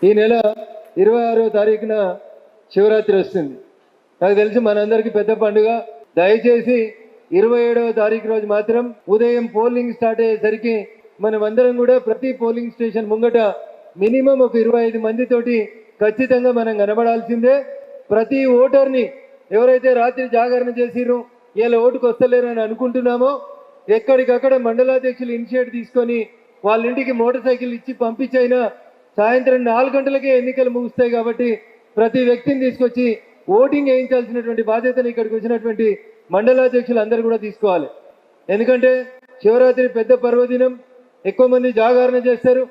ఈ నెల 26వ తారీఖున శివరాత్రి వస్తుంది. నాకు తెలిసి మనందరికీ పెద్ద పండుగ. దయచేసి 27వ తారీఖు రోజు మాత్రం ఉదయం పోలింగ్ స్టార్ట్ అయ్యేసరికి మనం అందరం కూడా ప్రతి పోలింగ్ స్టేషన్ ముంగట మినిమం ఒక 25 మందితోటి ఖచ్చితంగా మనం కనబడాల్సిందే. ప్రతి ఓటర్ని ఎవరైతే రాత్రి జాగరణ చేసిరో ఇలా ఓటుకు వస్తలేరు అని అనుకుంటున్నామో ఎక్కడికక్కడ మండలాధ్యక్షులు ఇనిషియేట్ తీసుకొని వాళ్ళ ఇంటికి మోటార్ సైకిల్ ఇచ్చి పంపించైనా సాయంత్రం 4 గంటలకే ఎన్నికలు ముగుస్తాయి కాబట్టి ప్రతి వ్యక్తిని తీసుకొచ్చి ఓటింగ్ వేయించాల్సినటువంటి బాధ్యతను ఇక్కడికి వచ్చినటువంటి మండలాధ్యక్షులు అందరూ కూడా తీసుకోవాలి. ఎందుకంటే శివరాత్రి పెద్ద పర్వదినం, ఎక్కువ మంది జాగరణ చేస్తారు.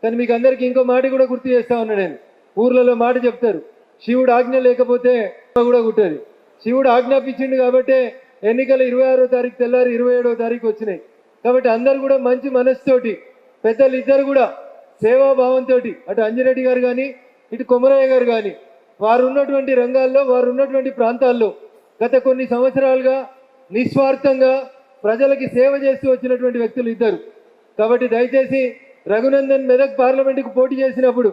కానీ మీకు అందరికీ ఇంకో మాట కూడా గుర్తు చేస్తా ఉన్నా నేను. ఊర్లలో మాట చెప్తారు, శివుడు ఆజ్ఞ లేకపోతే కూడా కుట్టదు. శివుడు ఆజ్ఞాపించిండు కాబట్టి ఎన్నికలు 26వ తారీఖు తెల్లారి 27వ తారీఖు వచ్చినాయి. కాబట్టి అందరు కూడా మంచి మనసుతోటి, పెద్దలు ఇద్దరు కూడా సేవాభావంతో, అటు అంజిరెడ్డి గారు కానీ ఇటు కొమరయ్య గారు కానీ వారు ఉన్నటువంటి రంగాల్లో, వారు ఉన్నటువంటి ప్రాంతాల్లో గత కొన్ని సంవత్సరాలుగా నిస్వార్థంగా ప్రజలకి సేవ చేస్తూ వచ్చినటువంటి వ్యక్తులు ఇద్దరు. కాబట్టి దయచేసి రఘునందన్ మెదక్ పార్లమెంటుకు పోటీ చేసినప్పుడు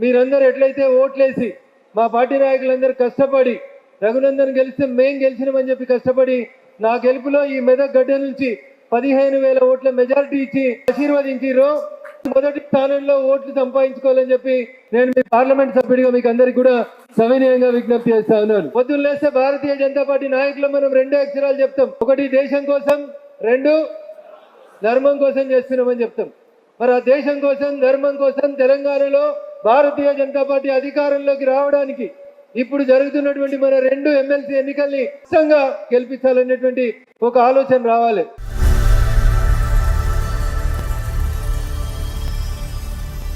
మీరందరూ ఎట్లయితే ఓట్లేసి మా పార్టీ నాయకులందరూ కష్టపడి రఘునందన్ గెలిస్తే మేం గెలిచినామని చెప్పి కష్టపడి నా గెలుపులో ఈ మెదక్ గడ్డ నుంచి 15,000 ఓట్ల మెజారిటీ ఇచ్చి ఆశీర్వదించిరో మొదటి స్థానంలో ఓట్లు సంపాదించుకోవాలని చెప్పి నేను మీ పార్లమెంట్ సభ్యుడిగా మీకు అందరికీ కూడా సవినయంగా విజ్ఞప్తి చేస్తా ఉన్నాను. పొద్దున్న లేస్తే భారతీయ జనతా పార్టీ నాయకులు మనం 2 అక్షరాలు చెప్తాం. ఒకటి దేశం కోసం, 2 ధర్మం కోసం చేస్తున్నామని చెప్తాం. మరి ఆ దేశం కోసం, ధర్మం కోసం తెలంగాణలో భారతీయ జనతా పార్టీ అధికారంలోకి రావడానికి ఇప్పుడు జరుగుతున్నటువంటి మన 2 ఎమ్మెల్సీ ఎన్నికల్ని ఇష్టంగా గెలిపించాలనేటువంటి ఒక ఆలోచన రావాలి.